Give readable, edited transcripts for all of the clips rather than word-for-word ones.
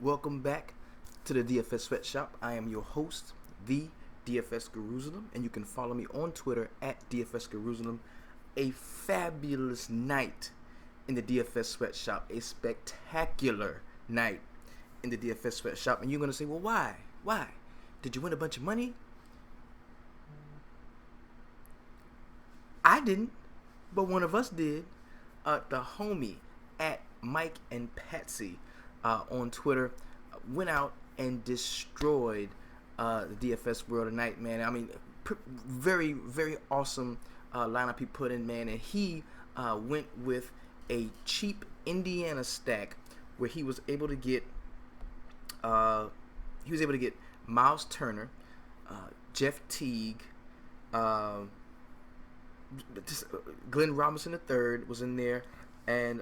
Welcome back to the DFS Sweatshop. I am your host, the DFS Jerusalem, and you can follow me on Twitter at DFS Jerusalem. A fabulous night in the DFS Sweatshop, a spectacular night in the DFS Sweatshop. And you're going to say, well, why? Why? Did you win a bunch of money? I didn't, but one of us did. The homie at Mike and Patsy on Twitter went out and destroyed the DFS world tonight, man. I mean, very, very awesome lineup he put in, man. And he went with a cheap Indiana stack where he was able to get Miles Turner, Jeff Teague, Glenn Robinson III was in there, and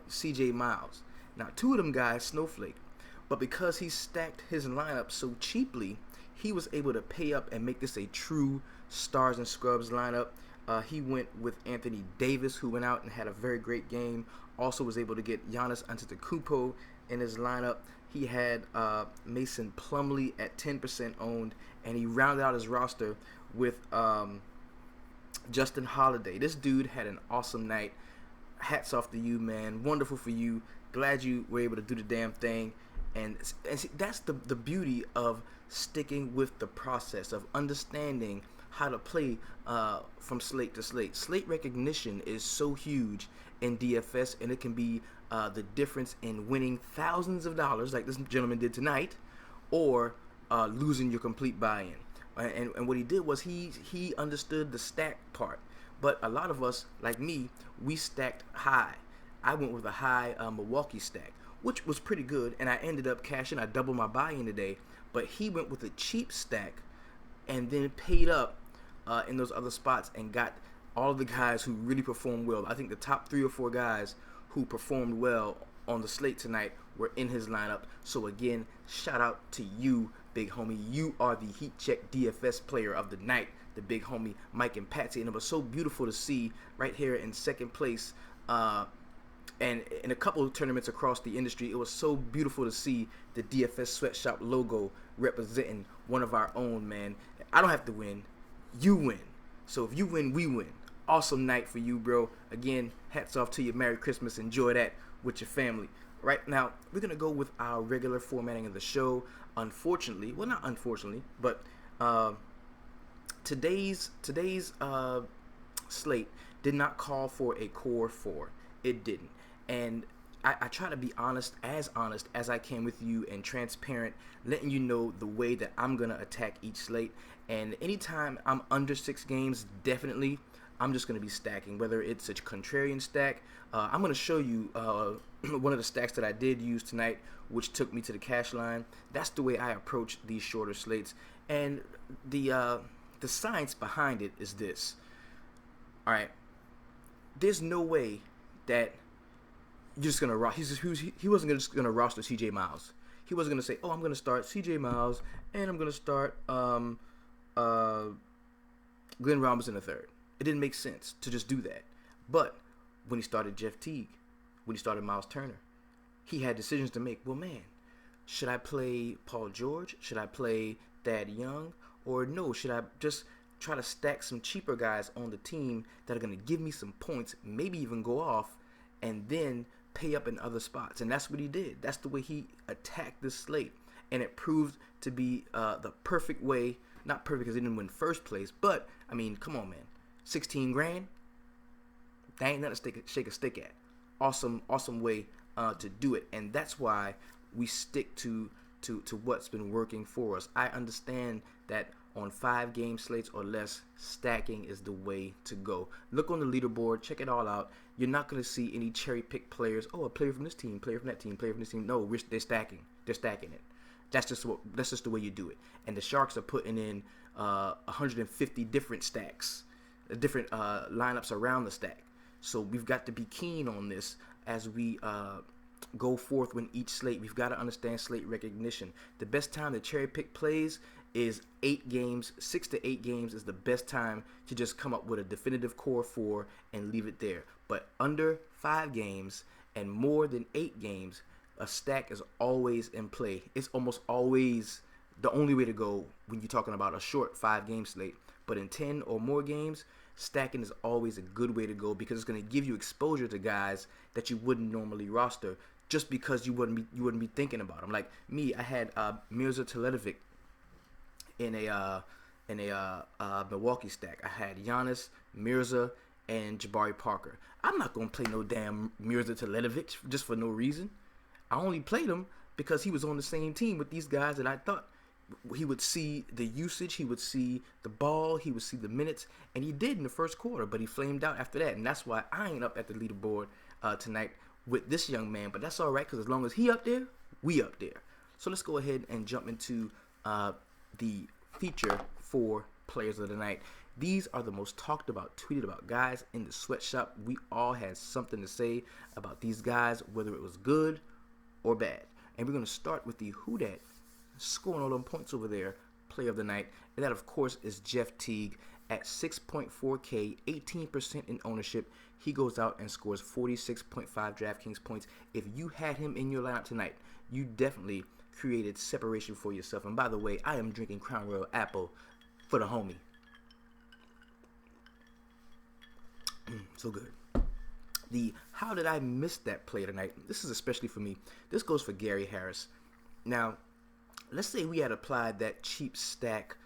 C.J. Miles. Now, two of them guys, Snowflake, but because he stacked his lineup so cheaply, he was able to pay up and make this a true stars and scrubs lineup. He went with Anthony Davis, who went out and had a very great game. Also was able to get Giannis Antetokounmpo in his lineup. He had Mason Plumlee at 10% owned, and he rounded out his roster with Justin Holiday. This dude had an awesome night. Hats off to you, man. Wonderful for you. Glad you were able to do the damn thing. And see, that's the beauty of sticking with the process, of understanding how to play from slate to slate. Slate recognition is so huge in DFS, and it can be the difference in winning thousands of dollars, like this gentleman did tonight, or losing your complete buy-in. And what he did was he understood the stack part. But a lot of us, like me, we stacked high. I went with a high Milwaukee stack, which was pretty good, and I ended up cashing. I doubled my buy-in today. But he went with a cheap stack and then paid up in those other spots and got all of the guys who really performed well. I think the top 3 or 4 guys who performed well on the slate tonight were in his lineup. So again, shout out to you, big homie. You are the heat check DFS player of the night, the big homie Mike and Patsy. And it was so beautiful to see right here in second place, and in a couple of tournaments across the industry. It was so beautiful to see the DFS Sweatshop logo representing one of our own, man. I don't have to win. You win. So if you win, we win. Awesome night for you, bro. Again, hats off to you. Merry Christmas. Enjoy that with your family. Right now, we're going to go with our regular formatting of the show. Unfortunately, well, not unfortunately, but today's slate did not call for a core 4. It didn't. And I try to be honest as I can with you and transparent, letting you know the way that I'm going to attack each slate. And anytime I'm under 6 games, definitely, I'm just going to be stacking, whether it's a contrarian stack. I'm going to show you one of the stacks that I did use tonight, which took me to the cash line. That's the way I approach these shorter slates. And the science behind it is this. All right. There's no way that you're just going to he wasn't just going to roster CJ Miles. He wasn't going to say, oh, I'm going to start CJ Miles and I'm going to start Glenn Robinson III. It didn't make sense to just do that. But when he started Jeff Teague, when he started Miles Turner, he had decisions to make. Well, man, should I play Paul George? Should I play Thad Young? Or no, should I just try to stack some cheaper guys on the team that are going to give me some points, maybe even go off, and then pay up in other spots? And that's what he did. That's the way he attacked this slate. And it proved to be the perfect way. Not perfect because he didn't win first place, but, I mean, come on, man. 16 grand? That ain't nothing to shake a stick at. Awesome way to do it. And that's why we stick to what's been working for us. I understand that on 5-game slates or less, stacking is the way to go. Look on the leaderboard, check it all out. You're not going to see any cherry pick players. Oh, a player from this team, player from that team, player from this team. No, they're stacking. They're stacking it. That's just the way you do it. And the Sharks are putting in 150 different stacks, different lineups around the stack. So we've got to be keen on this as we go forth when each slate. We've got to understand slate recognition. The best time to cherry pick plays is 8 games. 6 to 8 games is the best time to just come up with a definitive core 4 and leave it there. But under 5 games and more than 8 games, a stack is always in play. It's almost always the only way to go when you're talking about a short 5-game slate. But in 10 or more games, stacking is always a good way to go because it's going to give you exposure to guys that you wouldn't normally roster just because you wouldn't be thinking about them. Like me, I had Mirza Teletovic in a Milwaukee stack. I had Giannis, Mirza, and Jabari Parker. I'm not gonna play no damn Mirza Teletovic just for no reason. I only played him because he was on the same team with these guys that I thought he would see the usage, he would see the ball, he would see the minutes, and he did in the first quarter, but he flamed out after that, and that's why I ain't up at the leaderboard tonight with this young man, but that's all right, because as long as he up there, we up there. So let's go ahead and jump into the feature for players of the night. These are the most talked about, tweeted about guys in the sweatshop. We all had something to say about these guys, whether it was good or bad. And we're going to start with the who dat scoring all them points over there, player of the night. And that, of course, is Jeff Teague at 6.4K, 18% in ownership. He goes out and scores 46.5 DraftKings points. If you had him in your lineup tonight, you definitely created separation for yourself. And by the way, I am drinking Crown Royal Apple for the homie. So good. The how did I miss that play tonight? This is especially for me. This goes for Gary Harris. Now, let's say we had applied that cheap stack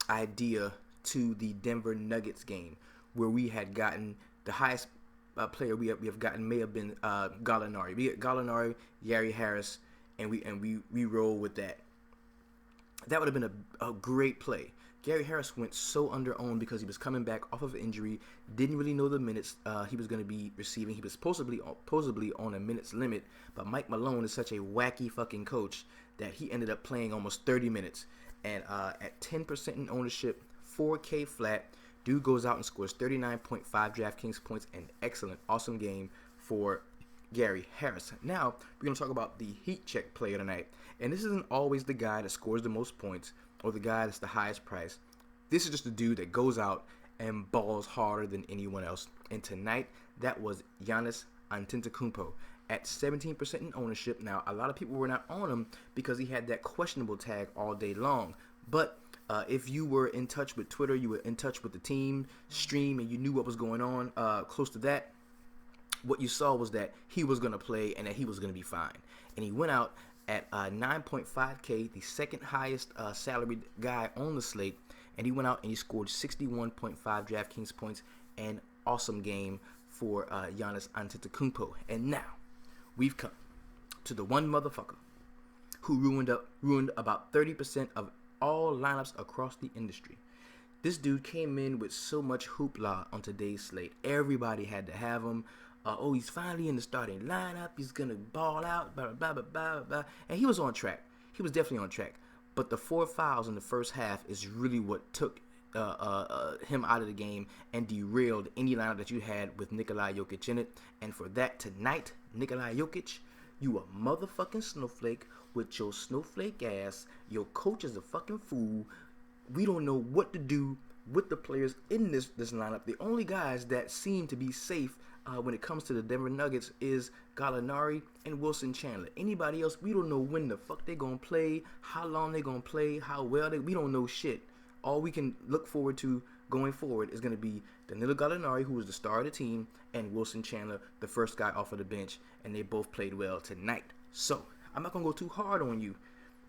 idea to the Denver Nuggets game, where we had gotten the highest player we have gotten may have been Gallinari. We get Gallinari, Gary Harris, and we roll with that. That would have been a great play. Gary Harris went so under-owned because he was coming back off of an injury, didn't really know the minutes he was going to be receiving. He was supposedly on a minutes limit, but Mike Malone is such a wacky fucking coach that he ended up playing almost 30 minutes. And at 10% in ownership, 4K flat, dude goes out and scores 39.5 DraftKings points. An excellent, awesome game for Gary Harris. Now, we're going to talk about the heat check player tonight. And this isn't always the guy that scores the most points or the guy that's the highest price. This is just a dude that goes out and balls harder than anyone else. And tonight, that was Giannis Antetokounmpo at 17% in ownership. Now, a lot of people were not on him because he had that questionable tag all day long. But if you were in touch with Twitter, you were in touch with the team stream, and you knew what was going on close to that, what you saw was that he was going to play and that he was going to be fine. And he went out at 9.5K, the second highest salaried guy on the slate, and he went out and he scored 61.5 DraftKings points. An awesome game for Giannis Antetokounmpo. And now we've come to the one motherfucker who ruined about 30% of all lineups across the industry. This dude came in with so much hoopla on today's slate. Everybody had to have him. He's finally in the starting lineup. He's going to ball out, blah, blah, blah, blah, blah. And he was on track. He was definitely on track. But the 4 fouls in the first half is really what took him out of the game and derailed any lineup that you had with Nikola Jokic in it. And for that tonight, Nikola Jokic, you a motherfucking snowflake with your snowflake ass. Your coach is a fucking fool. We don't know what to do with the players in this lineup. The only guys that seem to be safe when it comes to the Denver Nuggets is Gallinari and Wilson Chandler. Anybody else, we don't know when the fuck they gonna play, how long they gonna play, how well we don't know shit. All we can look forward to going forward is gonna be Danilo Gallinari, who was the star of the team, and Wilson Chandler, the first guy off of the bench, and they both played well tonight. So I'm not gonna go too hard on you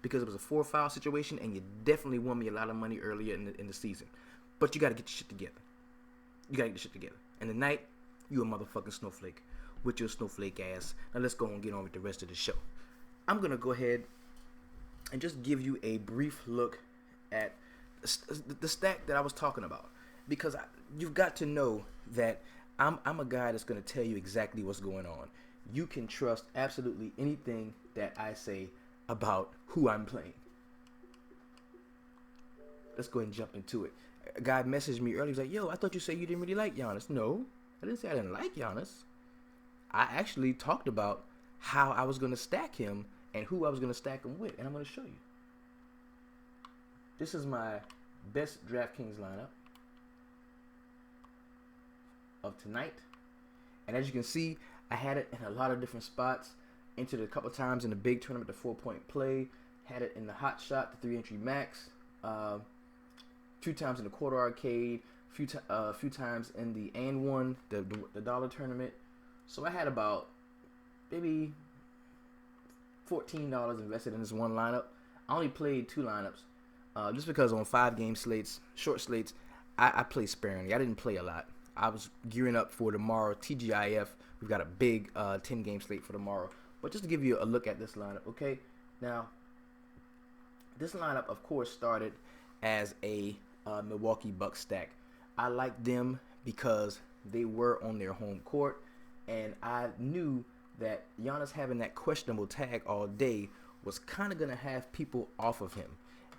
because it was a 4 foul situation, and you definitely won me a lot of money earlier in the season. But you gotta get your shit together. And tonight, you a motherfucking snowflake with your snowflake ass. Now let's go and get on with the rest of the show. I'm going to go ahead and just give you a brief look at the stack that I was talking about. Because you've got to know that I'm a guy that's going to tell you exactly what's going on. You can trust absolutely anything that I say about who I'm playing. Let's go ahead and jump into it. A guy messaged me earlier. He's like, yo, I thought you said you didn't really like Giannis. No, I didn't say I didn't like Giannis. I actually talked about how I was going to stack him and who I was going to stack him with. And I'm going to show you. This is my best DraftKings lineup of tonight. And as you can see, I had it in a lot of different spots. Entered it a couple times in the big tournament, the 4-point play. Had it in the hot shot, the 3-entry max. Few times in the quarter arcade. Few times in the and one, the dollar tournament. So I had about maybe $14 invested in this one lineup. I only played 2 lineups, just because on 5-game slates, short slates, I play sparingly. I didn't play a lot. I was gearing up for tomorrow, TGIF. We've got a big 10-game slate for tomorrow. But just to give you a look at this lineup, okay? Now, this lineup, of course, started as a Milwaukee Bucks stack. I liked them because they were on their home court, and I knew that Giannis having that questionable tag all day was kind of going to have people off of him.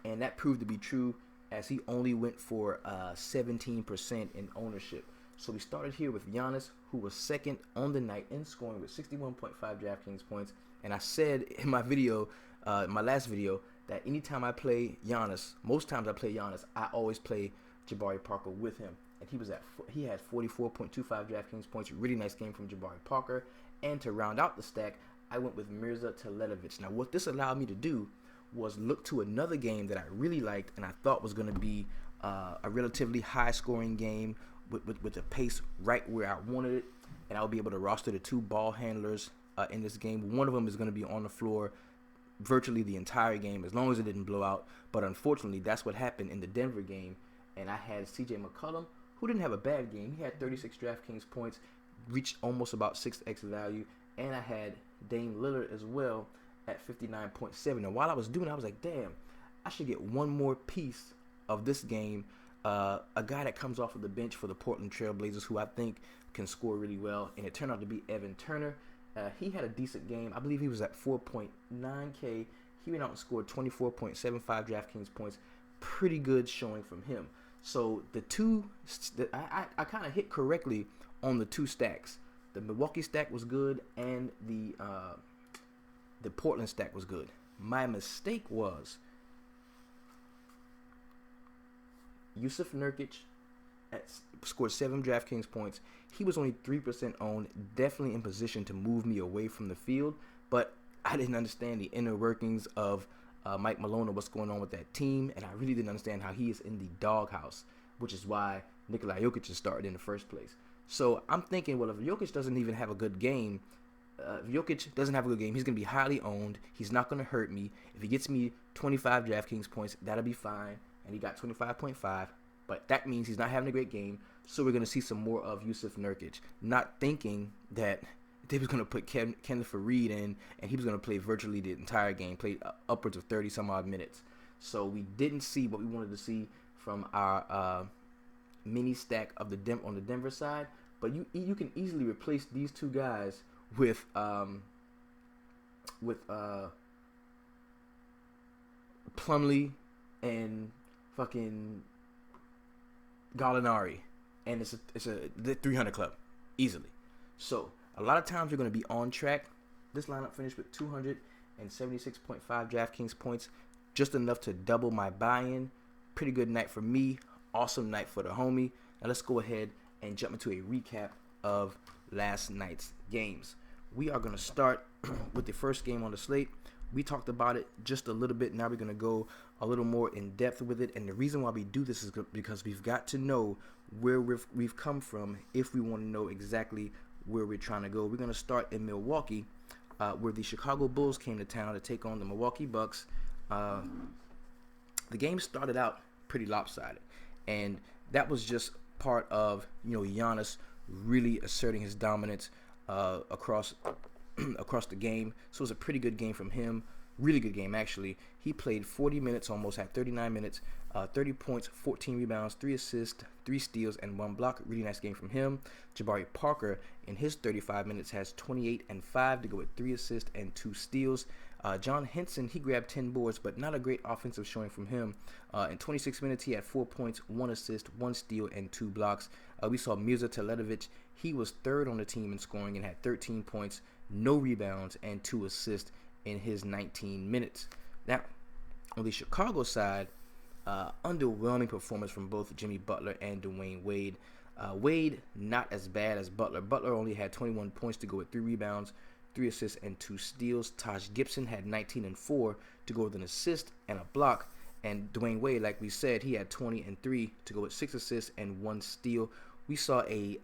And that proved to be true, as he only went for 17% in ownership. So we started here with Giannis, who was second on the night in scoring with 61.5 DraftKings points. And I said in my video, my last video, that anytime I play Giannis, most times I play Giannis, I always play Jabari Parker with him. And he had 44.25 DraftKings points. Really nice game from Jabari Parker. And to round out the stack, I went with Mirza Teletovic. Now, what this allowed me to do was look to another game that I really liked and I thought was going to be a relatively high-scoring game with the pace right where I wanted it. And I'll be able to roster the 2 ball handlers in this game. One of them is going to be on the floor virtually the entire game, as long as it didn't blow out. But unfortunately, that's what happened in the Denver game. And I had CJ McCollum, who didn't have a bad game. He had 36 DraftKings points, reached almost about 6x value. And I had Dame Lillard as well at 59.7. Now, while I was doing it, I was like, damn, I should get one more piece of this game. A guy that comes off of the bench for the Portland Trail Blazers, who I think can score really well. And it turned out to be Evan Turner. He had a decent game. I believe he was at 4.9K. He went out and scored 24.75 DraftKings points. Pretty good showing from him. So the two, I kind of hit correctly on the 2 stacks. The Milwaukee stack was good, and the Portland stack was good. My mistake was Yusuf Nurkic scored 7 DraftKings points. He was only 3% owned, definitely in position to move me away from the field, but I didn't understand the inner workings of Mike Malone and what's going on with that team, and I really didn't understand how he is in the doghouse, which is why Nikola Jokic is started in the first place. So I'm thinking, well, if Jokic doesn't even have a good game, he's going to be highly owned. He's not going to hurt me. If he gets me 25 DraftKings points, that'll be fine, and he got 25.5. But that means he's not having a great game, so we're going to see some more of Yusuf Nurkic. Not thinking that they was going to put Kenneth Faried in, and he was going to play virtually the entire game, played upwards of 30-some-odd minutes. So we didn't see what we wanted to see from our mini stack of on the Denver side. But you can easily replace these 2 guys with Plumlee and fucking Gallinari, and it's the 300 club easily. So a lot of times you're going to be on track. This lineup finished with 276.5 DraftKings points, just enough to double my buy-in. Pretty good night for me. Awesome night for the homie. Now let's go ahead and jump into a recap of last night's games. We are going to start with the first game on the slate. We talked about it just a little bit. Now we're going to go a little more in depth with it. And the reason why we do this is because we've got to know where we've come from if we want to know exactly where we're trying to go. We're going to start in Milwaukee, where the Chicago Bulls came to town to take on the Milwaukee Bucks. The game started out pretty lopsided, and that was just part of Giannis really asserting his dominance across the game. So it was a pretty good game from him. Really good game, actually. He played 40 minutes, almost had 39 minutes, 30 points, 14 rebounds, 3 assists, 3 steals, and 1 block. Really nice game from him. Jabari Parker, in his 35 minutes, has 28 and 5 to go with 3 assists and 2 steals. John Henson, he grabbed 10 boards, but not a great offensive showing from him. In 26 minutes, he had 4 points, 1 assist, 1 steal, and 2 blocks. We saw Mirza Teletovic. He was third on the team in scoring and had 13 points, no rebounds, and 2 assists in his 19 minutes. Now, on the Chicago side, underwhelming performance from both Jimmy Butler and Dwayne Wade. Wade, not as bad as Butler. Butler only had 21 points to go with 3 rebounds, 3 assists, and 2 steals. Taj Gibson had 19 and 4 to go with an assist and a block. And Dwayne Wade, like we said, he had 20 and 3 to go with 6 assists and 1 steal. We saw a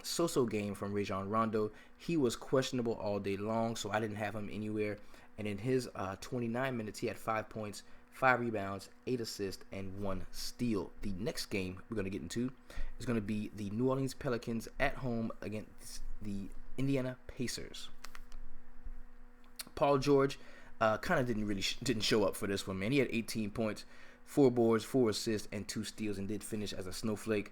so-so game from Rajon Rondo. He was questionable all day long, so I didn't have him anywhere. And in his 29 minutes, he had 5 points, 5 rebounds, 8 assists, and 1 steal. The next game we're going to get into is going to be the New Orleans Pelicans at home against the Indiana Pacers. Paul George kind of didn't show up for this one, man. He had 18 points, 4 boards, 4 assists, and 2 steals, and did finish as a snowflake.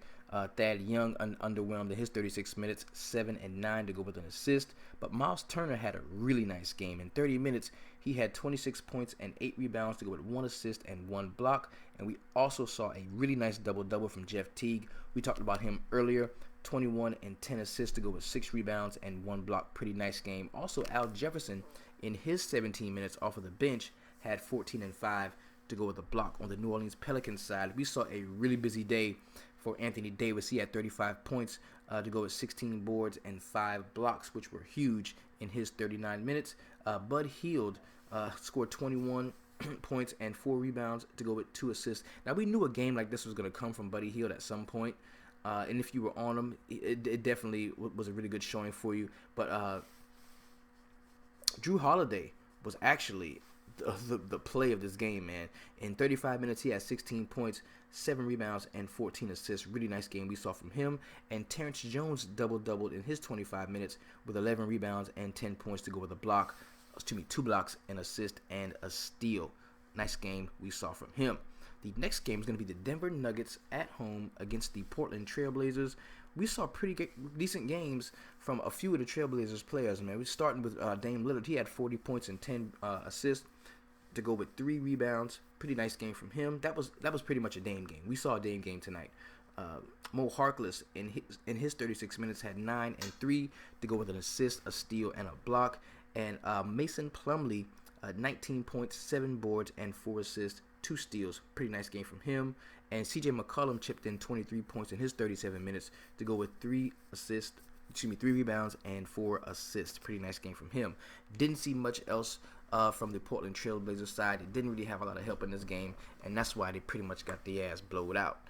Thad Young underwhelmed in his 36 minutes, 7 and 9 to go with an assist. But Miles Turner had a really nice game. In 30 minutes, he had 26 points and 8 rebounds to go with 1 assist and 1 block. And we also saw a really nice double-double from Jeff Teague. We talked about him earlier. 21 and 10 assists to go with 6 rebounds and 1 block. Pretty nice game. Also, Al Jefferson, in his 17 minutes off of the bench, had 14 and 5 to go with a block. On the New Orleans Pelicans side, we saw a really busy day for Anthony Davis. He had 35 points to go with 16 boards and 5 blocks, which were huge in his 39 minutes. Bud Hield scored 21 points and 4 rebounds to go with 2 assists. Now, we knew a game like this was going to come from Buddy Hield at some point. And if you were on him, it definitely was a really good showing for you. But Drew Holiday was actually the play of this game, man. In 35 minutes, he had 16 points, 7 rebounds, and 14 assists. Really nice game we saw from him. And Terrence Jones doubled in his 25 minutes with 11 rebounds and 10 points to go with a block. 2 blocks, an assist, and a steal. Nice game we saw from him. The next game is going to be the Denver Nuggets at home against the Portland Trailblazers. We saw pretty decent games from a few of the Trailblazers players, man. We're starting with Dame Lillard. He had 40 points and 10 assists to go with 3 rebounds. Pretty nice game from him. That was pretty much a Dame game. We saw a Dame game tonight. Mo Harkless in his 36 minutes had 9 and 3 to go with an assist, a steal, and a block. And Mason Plumlee, 19 points, 7 boards, and 4 assists, 2 steals. Pretty nice game from him. And CJ McCollum chipped in 23 points in his 37 minutes to go with 3 rebounds, and 4 assists. Pretty nice game from him. Didn't see much else from the Portland Trailblazers side. They didn't really have a lot of help in this game, and that's why they pretty much got their ass blowed out.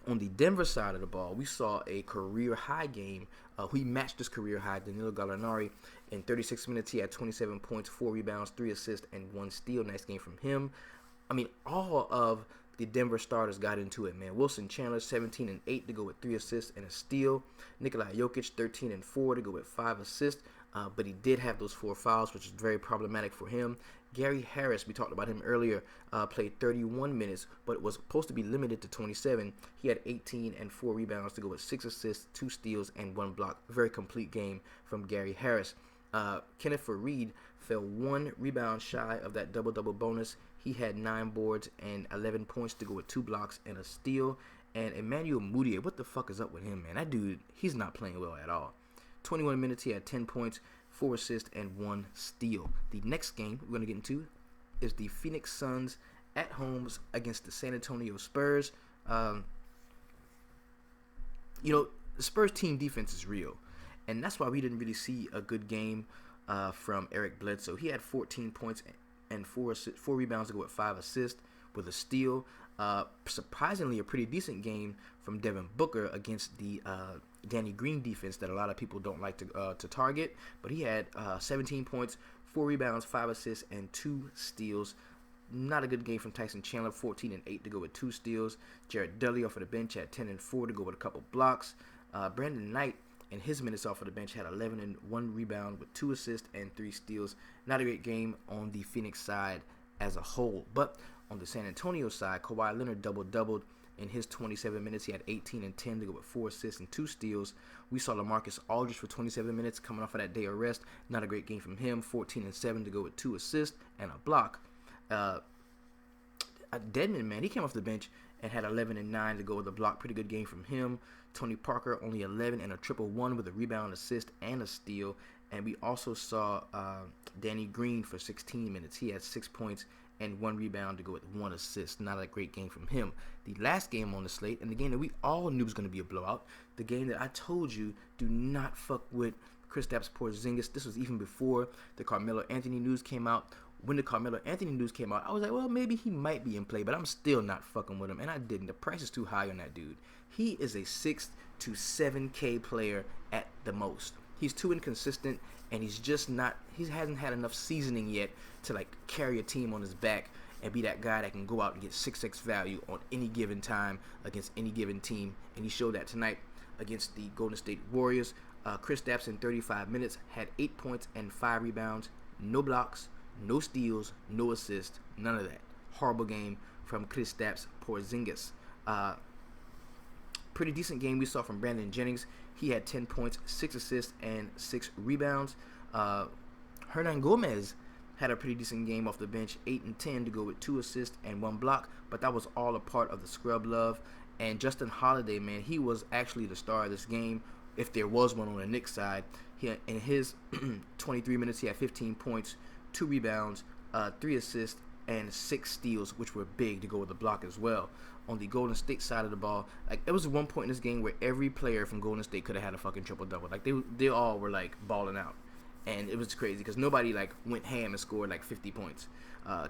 On the Denver side of the ball, we saw a career-high game. We matched this career high. Danilo Gallinari, in 36 minutes, he had 27 points, 4 rebounds, 3 assists, and 1 steal. Nice game from him. I mean, all of the Denver starters got into it, man. Wilson Chandler, 17 and 8 to go with 3 assists and a steal. Nikola Jokic, 13 and 4 to go with 5 assists. But he did have those 4 fouls, which is very problematic for him. Gary Harris, we talked about him earlier, played 31 minutes, but was supposed to be limited to 27. He had 18 and 4 rebounds to go with 6 assists, 2 steals, and 1 block. Very complete game from Gary Harris. Kenneth Faried fell 1 rebound shy of that double-double bonus. He had 9 boards and 11 points to go with 2 blocks and a steal. And Emmanuel Mudiay, what the fuck is up with him, man? That dude, he's not playing well at all. 21 minutes, he had 10 points, 4 assists, and 1 steal. The next game we're going to get into is the Phoenix Suns at home against the San Antonio Spurs. The Spurs team defense is real, and that's why we didn't really see a good game from Eric Bledsoe. He had 14 points and 4 rebounds to go with 5 assists with a steal. Surprisingly, a pretty decent game from Devin Booker against the Danny Green defense that a lot of people don't like to target. But he had 17 points, 4 rebounds, 5 assists, and 2 steals. Not a good game from Tyson Chandler, 14 and 8 to go with 2 steals. Jared Dudley off of the bench had 10 and 4 to go with a couple blocks. Brandon Knight, in his minutes off of the bench, had 11 and 1 rebound with 2 assists and 3 steals. Not a great game on the Phoenix side as a whole. But on the San Antonio side, Kawhi Leonard doubled in his 27 minutes. He had 18 and 10 to go with 4 assists and 2 steals. We saw LaMarcus Aldridge for 27 minutes coming off of that day of rest. Not a great game from him. 14 and 7 to go with 2 assists and a block. Dedmon, man, he came off the bench and had 11 and 9 to go with a block. Pretty good game from him. Tony Parker, only 11 and a triple one with a rebound, assist, and a steal. And we also saw Danny Green for 16 minutes. He had 6 points and 1 rebound to go with 1 assist. Not a great game from him. The last game on the slate, and the game that we all knew was going to be a blowout, the game that I told you do not fuck with Kristaps Porzingis. This was even before the Carmelo Anthony news came out. When the Carmelo Anthony news came out, I was like, well, maybe he might be in play, but I'm still not fucking with him, and I didn't. The price is too high on that dude. He is a 6 to 7K player at the most. He's too inconsistent, and he's just not, he hasn't had enough seasoning yet to like carry a team on his back and be that guy that can go out and get 6x value on any given time against any given team, and he showed that tonight against the Golden State Warriors. Kristaps in 35 minutes had 8 points and 5 rebounds, no blocks, no steals, no assists, none of that. Horrible game from Kristaps Porzingis. Pretty decent game we saw from Brandon Jennings. He had 10 points, 6 assists, and 6 rebounds. Hernan Gomez had a pretty decent game off the bench, 8 and 10 to go with 2 assists and 1 block, but that was all a part of the scrub love. And Justin Holiday, man, he was actually the star of this game, if there was one on the Knicks side. In his 23 minutes, he had 15 points, 2 rebounds, 3 assists, and 6 steals, which were big to go with the block as well. On the Golden State side of the ball, like there was one point in this game where every player from Golden State could have had a fucking triple-double. Like they all were like balling out, and it was crazy because nobody like went ham and scored like 50 points.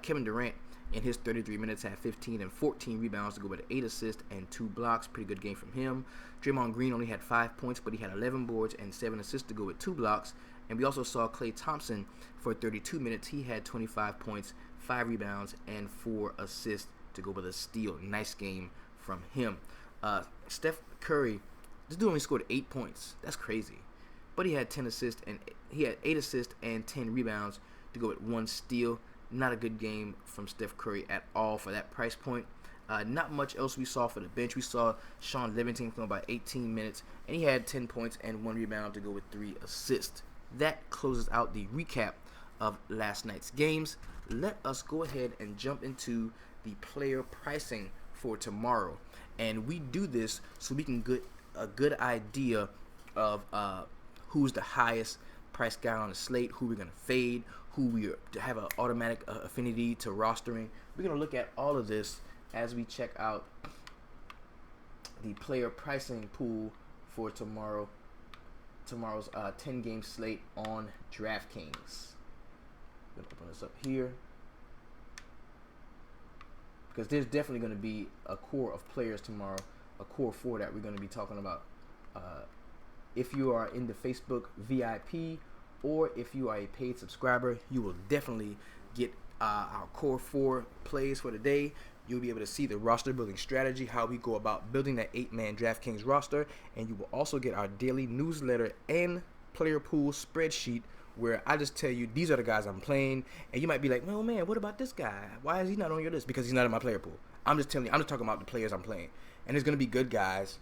Kevin Durant in his 33 minutes had 15 and 14 rebounds to go with 8 assists and 2 blocks. Pretty good game from him. Draymond Green only had 5 points, but he had 11 boards and 7 assists to go with 2 blocks. And we also saw Klay Thompson for 32 minutes. He had 25 points, 5 rebounds, and 4 assists to go with a steal. Nice game from him. Steph Curry, this dude only scored 8 points. That's crazy. But he had 10 assists, and he had 8 assists and 10 rebounds to go with 1 steal. Not a good game from Steph Curry at all for that price point. Not much else we saw for the bench. We saw Sean Livingston come about 18 minutes, and he had 10 points and 1 rebound to go with 3 assists. That closes out the recap of last night's games. Let us go ahead and jump into the player pricing for tomorrow. And we do this so we can get a good idea of who's the highest price guy on the slate, who we're going to fade, who we have an automatic affinity to rostering. We're going to look at all of this as we check out the player pricing pool for tomorrow's 10-game slate on DraftKings. I'm going to open this up here, because there's definitely going to be a core of players tomorrow, a core 4 that we're going to be talking about. If you are in the Facebook VIP or if you are a paid subscriber, you will definitely get our core 4 plays for the day. You'll be able to see the roster building strategy, how we go about building that 8-man DraftKings roster, and you will also get our daily newsletter and player pool spreadsheet, where I just tell you these are the guys I'm playing, and you might be like, well, man, what about this guy? Why is he not on your list? Because he's not in my player pool. I'm just telling you, I'm just talking about the players I'm playing, and there's going to be good guys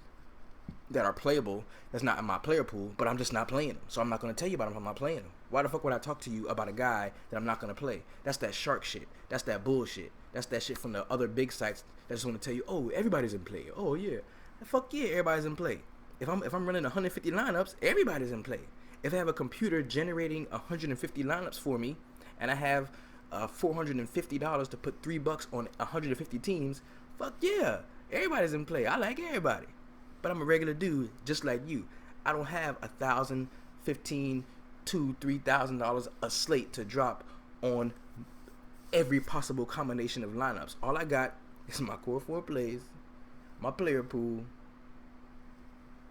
that are playable that's not in my player pool, but I'm just not playing them. So I'm not going to tell you about them if I'm not playing them. Why the fuck would I talk to you about a guy that I'm not going to play? That's that shark shit. That's that bullshit. That's that shit from the other big sites that just want to tell you, oh, everybody's in play. Oh, yeah. Fuck yeah, everybody's in play. If I'm running 150 lineups, everybody's in play. If I have a computer generating 150 lineups for me, and I have $450 to put $3 on 150 teams, fuck yeah, everybody's in play. I like everybody. But I'm a regular dude, just like you. I don't have $1,000, $1,500, $2,000, $3,000 a slate to drop on every possible combination of lineups. All I got is my core 4 plays, my player pool,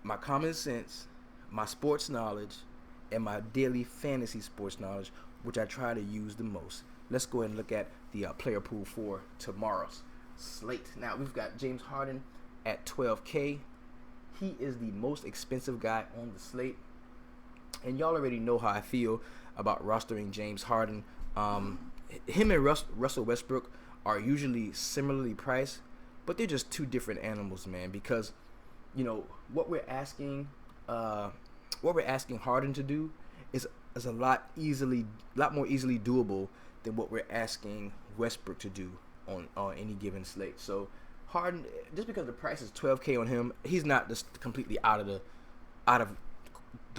my common sense, my sports knowledge, and my daily fantasy sports knowledge, which I try to use the most. Let's go ahead and look at the player pool for tomorrow's slate. Now, we've got James Harden at $12K. He is the most expensive guy on the slate. And y'all already know how I feel about rostering James Harden. Him and Russell Westbrook are usually similarly priced, but they're just two different animals, man. Because, you know, what we're asking Harden to do is a lot more easily doable than what we're asking Westbrook to do on any given slate. So Harden, just because the price is $12K on him, he's not just completely out of the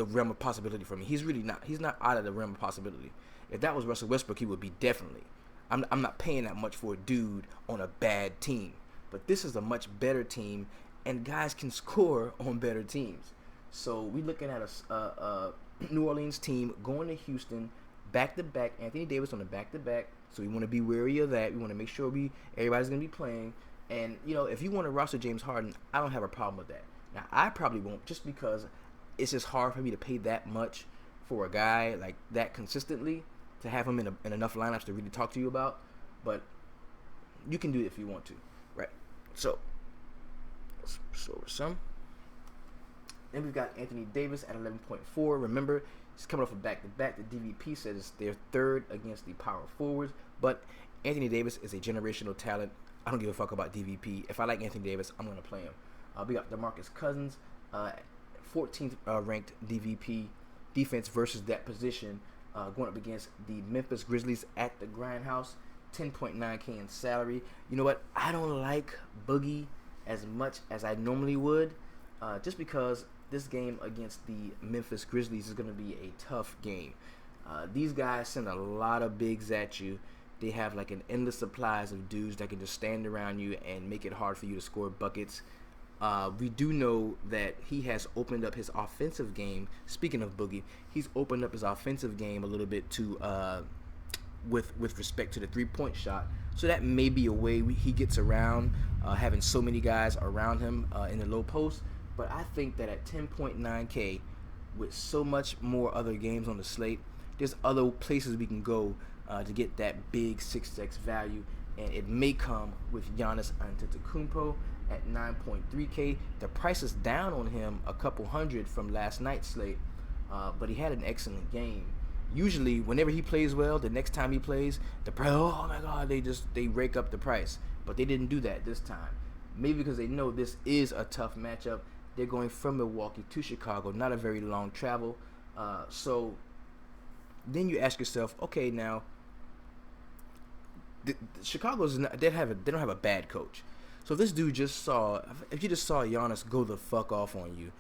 realm of possibility for me. He's not out of the realm of possibility. If that was Russell Westbrook, he would be definitely I'm not paying that much for a dude on a bad team. But this is a much better team, and guys can score on better teams. So we're looking at a New Orleans team going to Houston back-to-back. Anthony Davis on the back-to-back. So we want to be wary of that. We want to make sure everybody's going to be playing. And, if you want to roster James Harden, I don't have a problem with that. Now, I probably won't, just because it's just hard for me to pay that much for a guy like that consistently, to have him in enough lineups to really talk to you about. But you can do it if you want to, right? So, let's show over some. Then we've got Anthony Davis at 11.4. Remember, he's coming off a back-to-back. The DVP says they're third against the power forwards. But Anthony Davis is a generational talent. I don't give a fuck about DVP. If I like Anthony Davis, I'm going to play him. We got DeMarcus Cousins, 14th ranked DVP defense versus that position, going up against the Memphis Grizzlies at the Grindhouse. 10.9K in salary. You know what? I don't like Boogie as much as I normally would, just because this game against the Memphis Grizzlies is going to be a tough game. These guys send a lot of bigs at you. They have like an endless supplies of dudes that can just stand around you and make it hard for you to score buckets. We do know that he has opened up his offensive game. Speaking of Boogie, he's opened up his offensive game a little bit to with respect to the three-point shot. So that may be a way he gets around having so many guys around him in the low post. But I think that at 10.9K, with so much more other games on the slate, there's other places we can go to get that big 6x value. And it may come with Giannis Antetokounmpo at 9.3K. The price is down on him a couple hundred from last night's slate, but he had an excellent game. Usually, whenever he plays well, the next time he plays, the price, oh my God, they rake up the price. But they didn't do that this time. Maybe because they know this is a tough matchup. They're going from Milwaukee to Chicago, not a very long travel. So then you ask yourself, okay, now Chicago's not, they don't have a bad coach. So if you just saw Giannis go the fuck off on you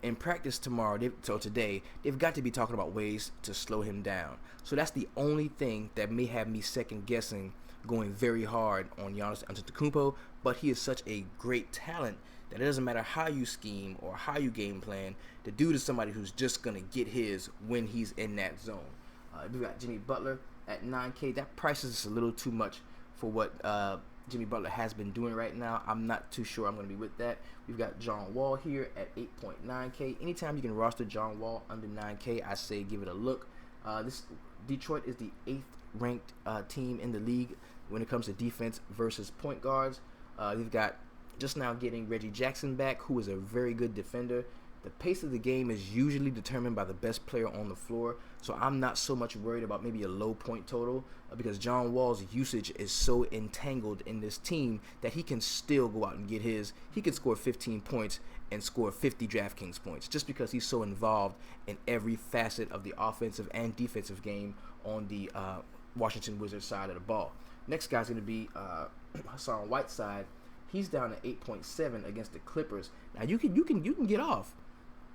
in practice today, they've got to be talking about ways to slow him down. So that's the only thing that may have me second guessing going very hard on Giannis Antetokounmpo. But he is such a great talent that it doesn't matter how you scheme or how you game plan. The dude is somebody who's just gonna get his when he's in that zone. We got Jimmy Butler at 9K. That price is a little too much for what Jimmy Butler has been doing right now. I'm not too sure I'm going to be with that. We've got John Wall here at 8.9K. Anytime you can roster John Wall under 9K, I say give it a look. This Detroit is the 8th ranked team in the league when it comes to defense versus point guards. We've got just now getting Reggie Jackson back, who is a very good defender. The pace of the game is usually determined by the best player on the floor, so I'm not so much worried about maybe a low point total because John Wall's usage is so entangled in this team that he can still go out and get his. He can score 15 points and score 50 DraftKings points just because he's so involved in every facet of the offensive and defensive game on the Washington Wizards side of the ball. Next guy's going to be Hassan Whiteside. He's down to 8.7 against the Clippers. Now you can get off.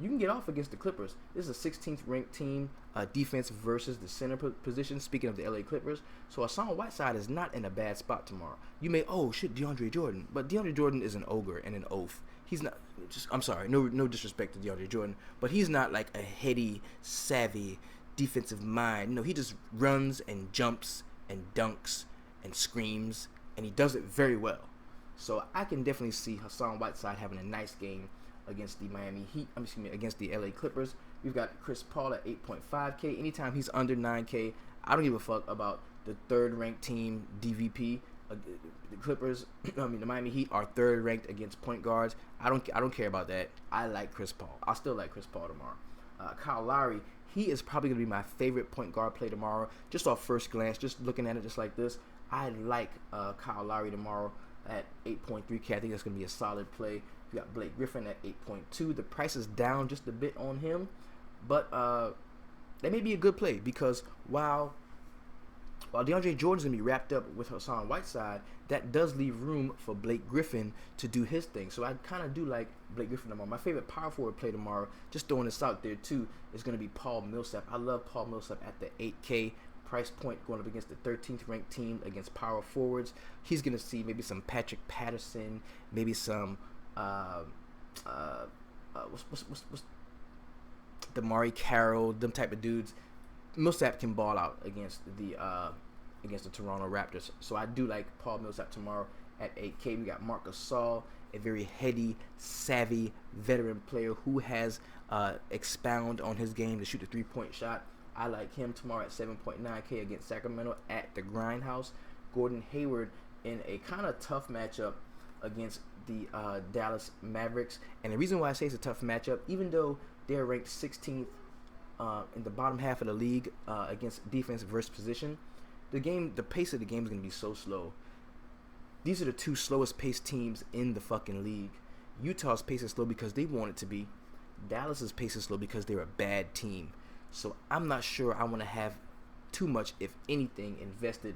You can get off against the Clippers. This is a 16th ranked team, defense versus the center position. Speaking of the LA Clippers, so Hassan Whiteside is not in a bad spot tomorrow. You may, DeAndre Jordan, but DeAndre Jordan is an ogre and an oaf. He's not. I'm sorry, no disrespect to DeAndre Jordan, but he's not like a heady, savvy defensive mind. No, he just runs and jumps and dunks and screams, and he does it very well. So I can definitely see Hassan Whiteside having a nice game against the against the LA Clippers. We've got Chris Paul at 8.5K. Anytime he's under 9K, I don't give a fuck about the third ranked team DVP. The Clippers, the Miami Heat are third ranked against point guards. I don't care about that. I like Chris Paul. I still like Chris Paul tomorrow. Kyle Lowry, he is probably going to be my favorite point guard play tomorrow. Just off first glance, just looking at it just like this, I like Kyle Lowry tomorrow at 8.3K. I think that's going to be a solid play. We got Blake Griffin at 8.2. The price is down just a bit on him, but that may be a good play because while DeAndre Jordan's going to be wrapped up with Hassan Whiteside, that does leave room for Blake Griffin to do his thing. So I kind of do like Blake Griffin tomorrow. My favorite power forward play tomorrow, just throwing this out there too, is going to be Paul Millsap. I love Paul Millsap at the 8K price point going up against the 13th ranked team against power forwards. He's going to see maybe some Patrick Patterson, maybe some what's Damari Carroll, them type of dudes. Millsap can ball out against the Toronto Raptors. So I do like Paul Millsap tomorrow at 8K. We got Marc Gasol, a very heady, savvy veteran player who has expound on his game to shoot the three-point shot. I like him tomorrow at 7.9K against Sacramento at the Grindhouse. Gordon Hayward in a kind of tough matchup against the Dallas Mavericks. And the reason why I say it's a tough matchup, even though they're ranked 16th in the bottom half of the league against defense versus position, the pace of the game is going to be so slow. These are the two slowest paced teams in the fucking league. Utah's pace is slow because they want it to be. Dallas's pace is slow because they're a bad team. So I'm not sure I want to have too much, if anything, invested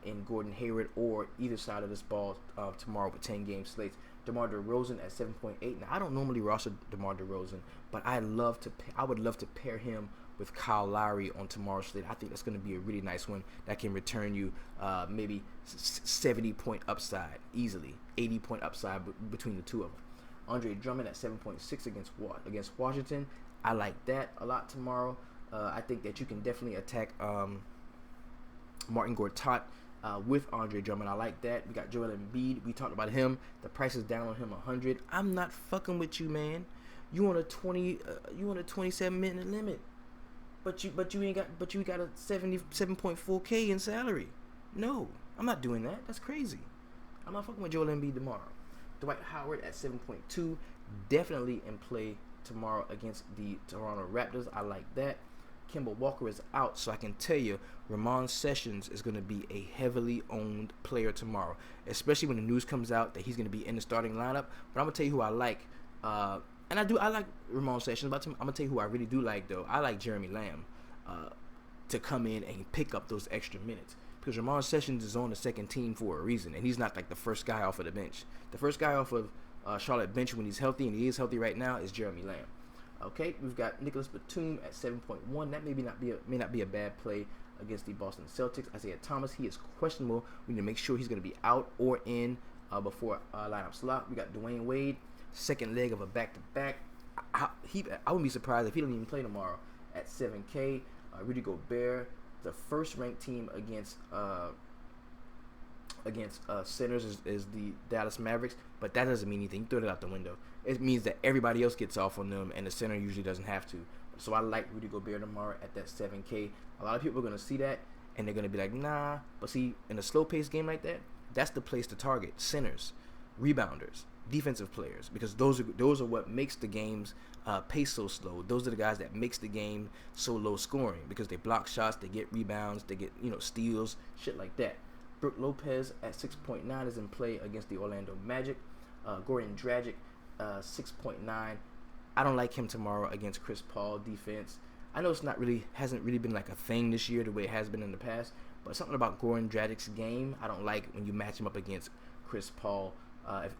in Gordon Hayward or either side of this ball tomorrow with 10-game slates. DeMar DeRozan at 7.8. Now, I don't normally roster DeMar DeRozan, but I would love to pair him with Kyle Lowry on tomorrow's slate. I think that's going to be a really nice one that can return you maybe 70-point upside easily, 80-point upside between the two of them. Andre Drummond at 7.6 against Washington. I like that a lot tomorrow. I think that you can definitely attack Martin Gortat with Andre Drummond. I like that. We got Joel Embiid. We talked about him. The price is down on him 100. I'm not fucking with you, man. You want a 27-minute limit, but you got a 77.4K in salary. No, I'm not doing that. That's crazy. I'm not fucking with Joel Embiid tomorrow. Dwight Howard at 7.2, definitely in play tomorrow against the Toronto Raptors. I like that. Kemba Walker is out, so I can tell you Ramon Sessions is going to be a heavily owned player tomorrow, especially when the news comes out that he's going to be in the starting lineup. But I'm going to tell you who I like. I like Ramon Sessions, but I'm going to tell you who I really do like, though. I like Jeremy Lamb to come in and pick up those extra minutes, because Ramon Sessions is on the second team for a reason, and he's not like the first guy off of the bench. The first guy off of Charlotte bench when he's healthy, and he is healthy right now, is Jeremy Lamb. Okay, we've got Nicholas Batum at 7.1. That may not be a bad play against the Boston Celtics. Isaiah Thomas, he is questionable. We need to make sure he's going to be out or in before lineup slot. We got Dwayne Wade, second leg of a back-to-back. I wouldn't be surprised if he don't even play tomorrow at 7K. Rudy Gobert, the first-ranked team against centers is the Dallas Mavericks, but that doesn't mean anything. You throw it out the window. It means that everybody else gets off on them, and the center usually doesn't have to. So I like Rudy Gobert tomorrow at that 7K. A lot of people are going to see that, and they're going to be like, nah. But see, in a slow-paced game like that, that's the place to target centers, rebounders, defensive players, because those are what makes the games pace so slow. Those are the guys that makes the game so low scoring, because they block shots, they get rebounds, they get steals, shit like that. Brook Lopez at 6.9 is in play against the Orlando Magic. Goran Dragic, 6.9. I don't like him tomorrow against Chris Paul defense. I know hasn't really been like a thing this year the way it has been in the past, but something about Goran Dragic's game I don't like when you match him up against Chris Paul.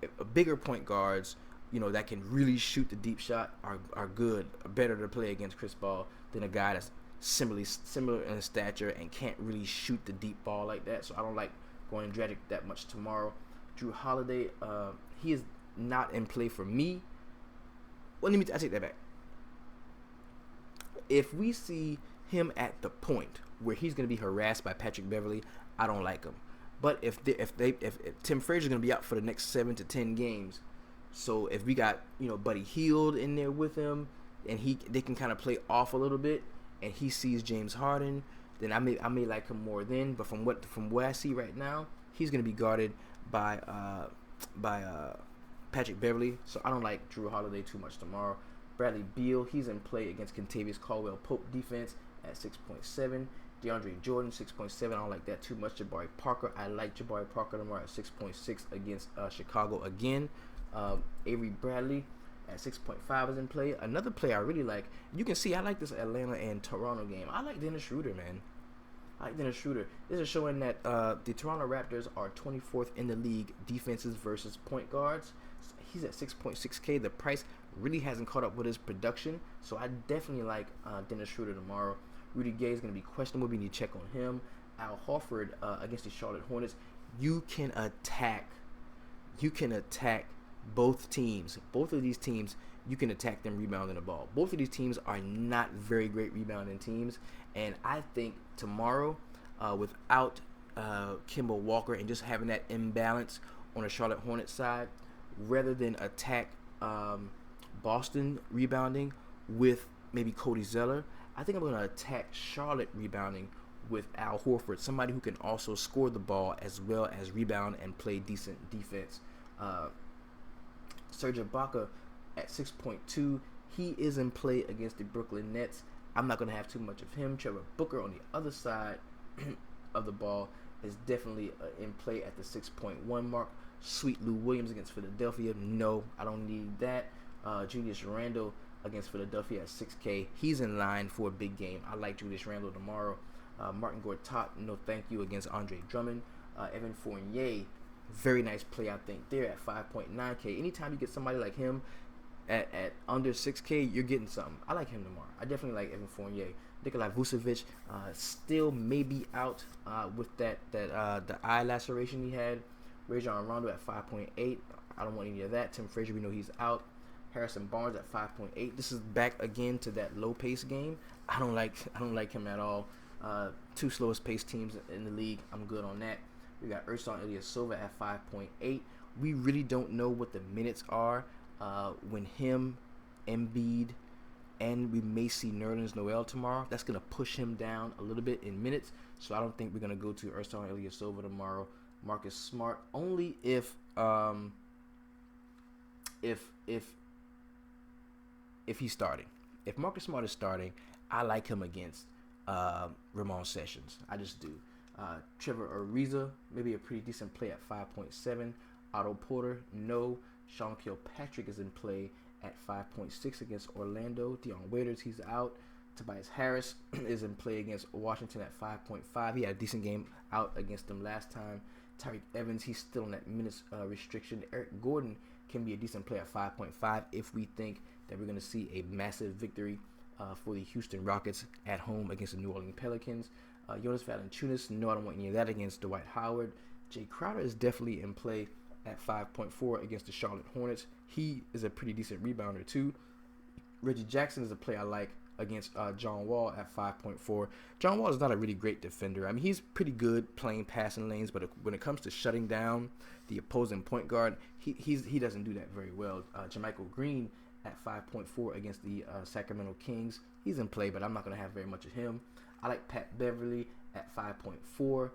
If bigger point guards, that can really shoot the deep shot are better to play against Chris Paul than a guy that's similar in stature and can't really shoot the deep ball like that. So I don't like Goran Dragic that much tomorrow. Drew Holiday, he is not in play for me. Well, I take that back. If we see him at the point where he's going to be harassed by Patrick Beverley, I don't like him. But if Tim Frazier's going to be out for the next 7 to 10 games, so if we got Buddy Hield in there with him, and they can kind of play off a little bit, and he sees James Harden, then I may like him more then. But from what I see right now, he's going to be guarded by Patrick Beverley, so I don't like Drew Holiday too much tomorrow. Bradley Beal, he's in play against Kentavious Caldwell-Pope defense at 6.7. DeAndre Jordan, 6.7. I don't like that too much. Jabari Parker, I like Jabari Parker tomorrow at 6.6 against Chicago again. Avery Bradley at 6.5 is in play. Another player I really like, you can see I like this Atlanta and Toronto game. I like Dennis Schroeder, man. I like Dennis Schroeder. This is showing that the Toronto Raptors are 24th in the league defenses versus point guards. He's at 6.6K. The price really hasn't caught up with his production, so I definitely like Dennis Schroeder tomorrow. Rudy Gay is going to be questionable. We need to check on him. Al Horford against the Charlotte Hornets. You can attack both teams. Both of these teams, you can attack them rebounding the ball. Both of these teams are not very great rebounding teams. And I think tomorrow, without Kemba Walker and just having that imbalance on the Charlotte Hornets side, rather than attack Boston rebounding with maybe Cody Zeller, I think I'm going to attack Charlotte rebounding with Al Horford, somebody who can also score the ball as well as rebound and play decent defense. Serge Ibaka at 6.2, he is in play against the Brooklyn Nets. I'm not going to have too much of him. Trevor Booker on the other side of the ball is definitely in play at the 6.1 mark. Sweet Lou Williams against Philadelphia, no, I don't need that. Julius Randle against Philadelphia at 6K. He's in line for a big game. I like Julius Randle tomorrow. Martin Gortat, no thank you against Andre Drummond. Evan Fournier, very nice play, I think, there at 5.9K. Anytime you get somebody like him at under 6K, you're getting something. I like him tomorrow. I definitely like Evan Fournier. Nikolai Vucevic still may be out with the eye laceration he had. Rajon Rondo at 5.8. I don't want any of that. Tim Frazier, we know he's out. Harrison Barnes at 5.8. This is back again to that low pace game. I don't like him at all. Two slowest paced teams in the league. I'm good on that. We got Ersan Ilyasova at 5.8. We really don't know what the minutes are when him, Embiid, and we may see Nerlens Noel tomorrow. That's going to push him down a little bit in minutes. So I don't think we're going to go to Ersan Ilyasova tomorrow. Marcus Smart, only if he's starting. If Marcus Smart is starting, I like him against Ramon Sessions. I just do. Trevor Ariza, maybe a pretty decent play at 5.7. Otto Porter, no. Sean Kilpatrick is in play at 5.6 against Orlando. Dion Waiters, he's out. Tobias Harris is in play against Washington at 5.5. He had a decent game out against them last time. Tyreek Evans, he's still on that minutes restriction. Eric Gordon can be a decent play at 5.5 if we think that we're going to see a massive victory for the Houston Rockets at home against the New Orleans Pelicans. Jonas Valanciunas, no, I don't want any of that against Dwight Howard. Jay Crowder is definitely in play at 5.4 against the Charlotte Hornets. He is a pretty decent rebounder too. Reggie Jackson is a play I like against John Wall at 5.4. John Wall is not a really great defender. I mean, he's pretty good playing passing lanes, but when it comes to shutting down the opposing point guard, he doesn't do that very well. Jermichael Green at 5.4 against the Sacramento Kings. He's in play, but I'm not going to have very much of him. I like Pat Beverly at 5.4.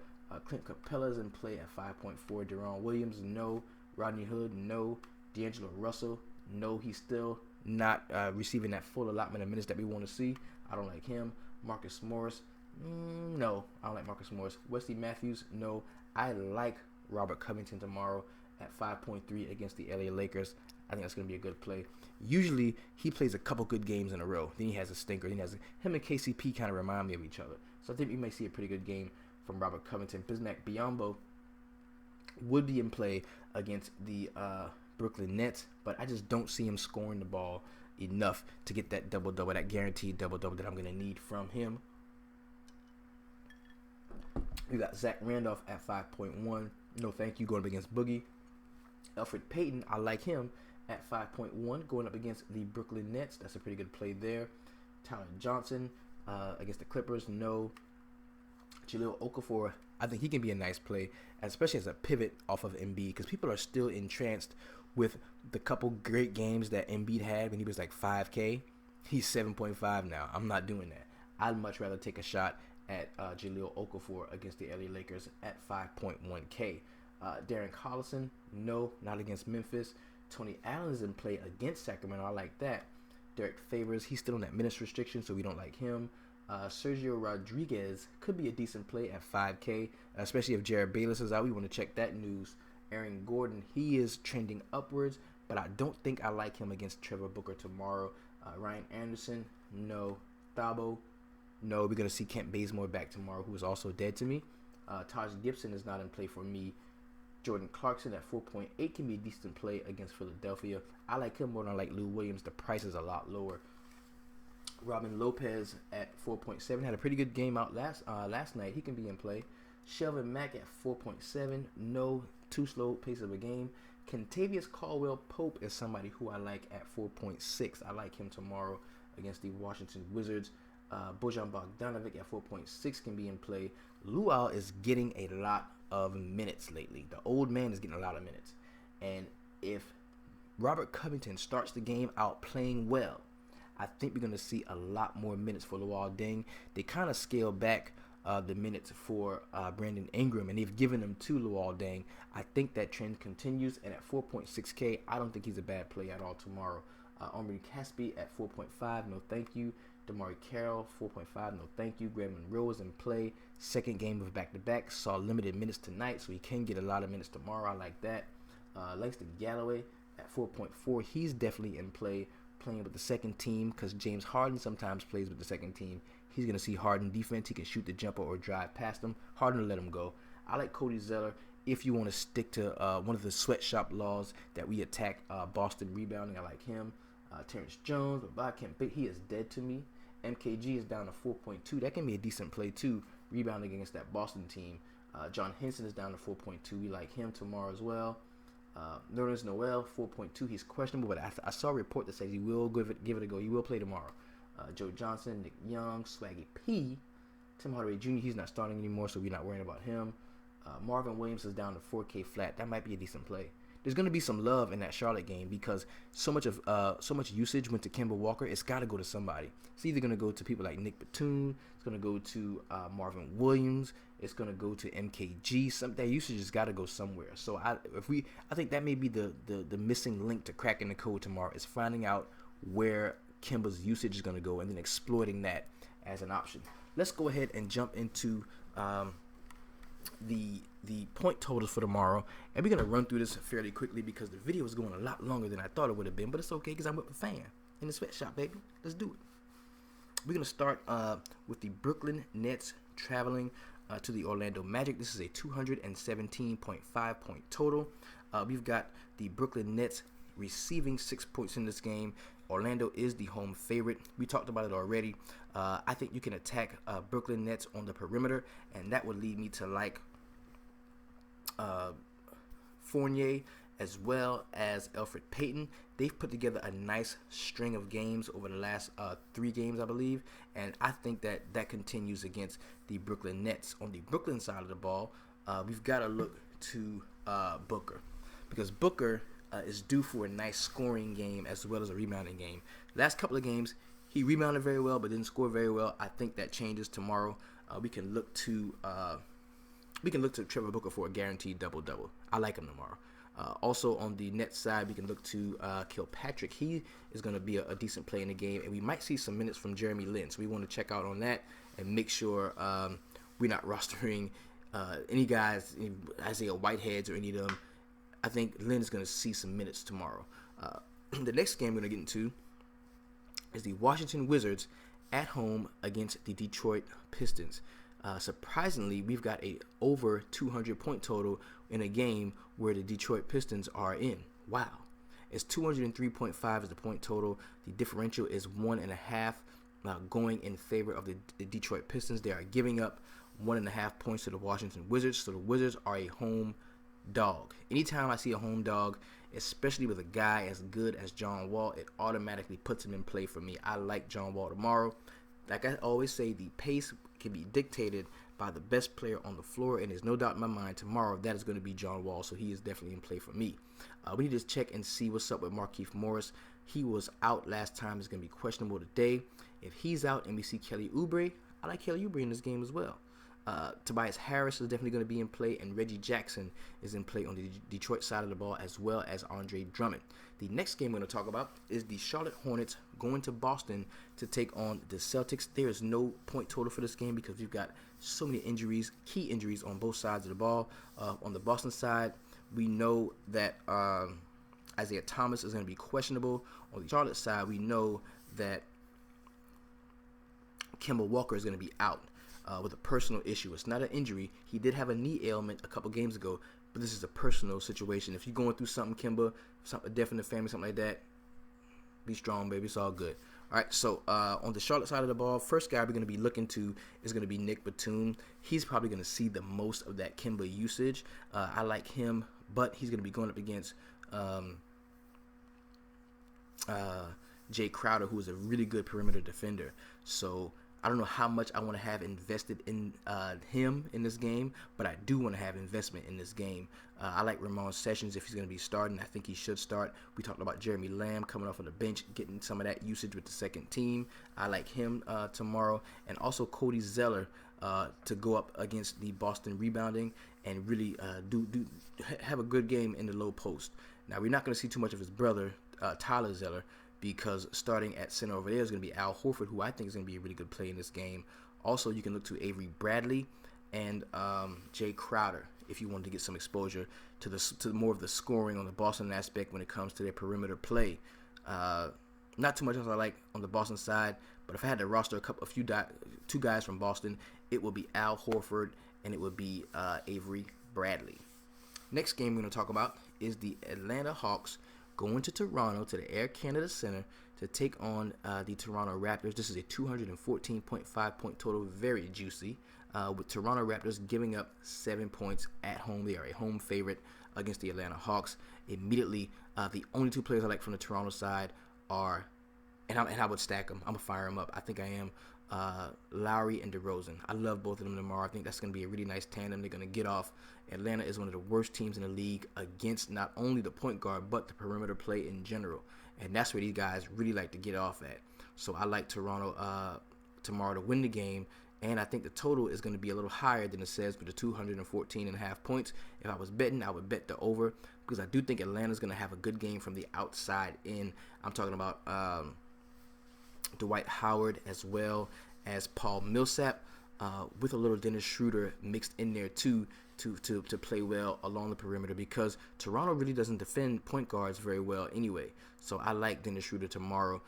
Clint Capella's in play at 5.4. Deron Williams, no. Rodney Hood, no. D'Angelo Russell, no. He's still not receiving that full allotment of minutes that we want to see. I don't like him. Marcus Morris, no. I don't like Marcus Morris. Wesley Matthews, no. I like Robert Covington tomorrow at 5.3 against the LA Lakers. I think that's going to be a good play. Usually, he plays a couple good games in a row. Then he has a stinker. Him and KCP kind of remind me of each other. So I think we may see a pretty good game from Robert Covington. Bismack Biyombo would be in play against the Brooklyn Nets, but I just don't see him scoring the ball enough to get that double-double, that guaranteed double-double that I'm going to need from him. We got Zach Randolph at 5.1. No thank you, going up against Boogie. Elfrid Payton, I like him at 5.1 going up against the Brooklyn Nets. That's a pretty good play there. Tyler Johnson against the Clippers, no. Jahlil Okafor, I think he can be a nice play, especially as a pivot off of Embiid, because people are still entranced with the couple great games that Embiid had when he was like 5K. He's 7.5 now. I'm not doing that. I'd much rather take a shot at Jahlil Okafor against the LA Lakers at 5.1K. Darren Collison, no, not against Memphis. Tony Allen is in play against Sacramento. I like that. Derek Favors, he's still on that minutes restriction, so we don't like him. Sergio Rodriguez could be a decent play at 5K, especially if Jared Bayless is out. We want to check that news. Aaron Gordon, he is trending upwards, but I don't think I like him against Trevor Booker tomorrow. Ryan Anderson, no. Thabo, no. We're going to see Kent Bazemore back tomorrow, who is also dead to me. Taj Gibson is not in play for me. Jordan Clarkson at 4.8 can be a decent play against Philadelphia. I like him more than I like Lou Williams. The price is a lot lower. Robin Lopez at 4.7 had a pretty good game out last night. He can be in play. Shelvin Mack at 4.7. No, too slow pace of a game. Kentavious Caldwell Pope is somebody who I like at 4.6. I like him tomorrow against the Washington Wizards. Bojan Bogdanovic at 4.6 can be in play. Luau is getting a lot of minutes lately. The old man is getting a lot of minutes. And if Robert Covington starts the game out playing well, I think we're going to see a lot more minutes for Luau Deng. They kind of scaled back the minutes for Brandon Ingram, and they've given them to Luau Deng. I think that trend continues, and at 4.6K, I don't think he's a bad play at all tomorrow. Omri Caspi at 4.5, no thank you. DeMarre Carroll, 4.5, no thank you. Greg Monroe is in play. Second game of back-to-back. Saw limited minutes tonight, so he can get a lot of minutes tomorrow. I like that. Langston Galloway at 4.4. He's definitely in play, playing with the second team, because James Harden sometimes plays with the second team. He's going to see Harden defense. He can shoot the jumper or drive past him. Harden will let him go. I like Cody Zeller if you want to stick to one of the sweatshop laws that we attack Boston rebounding. I like him. Terrence Jones, but I can't pick. He is dead to me. MKG is down to 4.2. That can be a decent play too, rebounding against that Boston team. John Henson is down to 4.2. We like him tomorrow as well. Nerlens Noel, 4.2. He's questionable, but I saw a report that says he will give it a go. He will play tomorrow. Joe Johnson, Nick Young, Swaggy P, Tim Hardaway Jr. He's not starting anymore, so we're not worrying about him. Marvin Williams is down to 4K flat. That might be a decent play. There's going to be some love in that Charlotte game because so much usage went to Kemba Walker. It's got to go to somebody. It's either going to go to people like Nick Batum. It's going to go to Marvin Williams. It's going to go to MKG. That usage has got to go somewhere. So I think that may be the missing link to cracking the code tomorrow is finding out where Kemba's usage is going to go and then exploiting that as an option. Let's go ahead and jump into the point totals for tomorrow, and we're going to run through this fairly quickly because the video is going a lot longer than I thought it would have been, but it's okay because I'm with a fan in the sweatshop, baby. Let's do it. We're going to start with the Brooklyn Nets traveling to the Orlando Magic. This is a 217.5 point total. We've got the Brooklyn Nets receiving 6 points in this game. Orlando is the home favorite. We talked about it already. I think you can attack Brooklyn Nets on the perimeter, and that would lead me to like Fournier as well as Elfrid Payton. They've put together a nice string of games over the last 3 games, I believe, and I think that continues against the Brooklyn Nets. On the Brooklyn side of the ball, we've got to look to Booker, because Booker is due for a nice scoring game as well as a rebounding game. Last couple of games, he rebounded very well but didn't score very well. I think that changes tomorrow. We can look to Trevor Booker for a guaranteed double-double. I like him tomorrow. Also on the Nets side, we can look to Kilpatrick. He is going to be a decent play in the game, and we might see some minutes from Jeremy Lin. So we want to check out on that and make sure we're not rostering any guys, any Isaiah Whiteheads or any of them. I think Lin is going to see some minutes tomorrow. The next game we're going to get into is the Washington Wizards at home against the Detroit Pistons. Surprisingly, we've got a over 200 point total in a game where the Detroit Pistons are in. Wow. It's 203.5 is the point total. The differential is 1.5 going in favor of the Detroit Pistons. They are giving up 1.5 points to the Washington Wizards. So the Wizards are a home dog. Anytime I see a home dog, especially with a guy as good as John Wall, it automatically puts him in play for me. I like John Wall tomorrow. Like I always say, the pace can be dictated by the best player on the floor, and there's no doubt in my mind tomorrow that is going to be John Wall, so he is definitely in play for me. We need to check and see what's up with Markieff Morris. He was out last time. He's going to be questionable today. If he's out and we see Kelly Oubre, I like Kelly Oubre in this game as well. Tobias Harris is definitely going to be in play, and Reggie Jackson is in play on the Detroit side of the ball, as well as Andre Drummond. The next game we're going to talk about is the Charlotte Hornets going to Boston to take on the Celtics. There is no point total for this game because we've got so many injuries, key injuries on both sides of the ball. On the Boston side, we know that Isaiah Thomas is going to be questionable. On the Charlotte side, we know that Kemba Walker is going to be out with a personal issue. It's not an injury. He did have a knee ailment a couple games ago, but this is a personal situation. If you're going through something, Kemba, a death in the family, something like that, be strong, baby. It's all good. All right, so on the Charlotte side of the ball, first guy we're going to be looking to is going to be Nick Batum. He's probably going to see the most of that Kemba usage. I like him, but he's going to be going up against Jay Crowder, who is a really good perimeter defender. So I don't know how much I want to have invested in him in this game, but I do want to have investment in this game. I like Ramon Sessions if he's going to be starting. I think he should start. We talked about Jeremy Lamb coming off of the bench, getting some of that usage with the second team. I like him tomorrow. And also Cody Zeller to go up against the Boston rebounding and really have a good game in the low post. Now, we're not going to see too much of his brother, Tyler Zeller, because starting at center over there is going to be Al Horford, who I think is going to be a really good play in this game. Also, you can look to Avery Bradley and Jay Crowder if you wanted to get some exposure to more of the scoring on the Boston aspect when it comes to their perimeter play. Not too much as I like on the Boston side, but if I had to roster two guys from Boston, it would be Al Horford and it would be Avery Bradley. Next game we're going to talk about is the Atlanta Hawks going to Toronto to the Air Canada Center to take on the Toronto Raptors. This is a 214.5 point total, very juicy, with Toronto Raptors giving up 7 points at home. They are a home favorite against the Atlanta Hawks. Immediately, the only two players I like from the Toronto side are, and I would stack them. I'm going to fire them up. I think I am. Lowry and DeRozan. I love both of them tomorrow. I think that's going to be a really nice tandem. They're going to get off. Atlanta is one of the worst teams in the league against not only the point guard, but the perimeter play in general. And that's where these guys really like to get off at. So I like Toronto tomorrow to win the game. And I think the total is going to be a little higher than it says for the 214.5 points. If I was betting, I would bet the over because I do think Atlanta's going to have a good game from the outside in. I'm talking about Dwight Howard as well as Paul Millsap with a little Dennis Schroeder mixed in there too to play well along the perimeter because Toronto really doesn't defend point guards very well anyway. So I like Dennis Schroeder tomorrow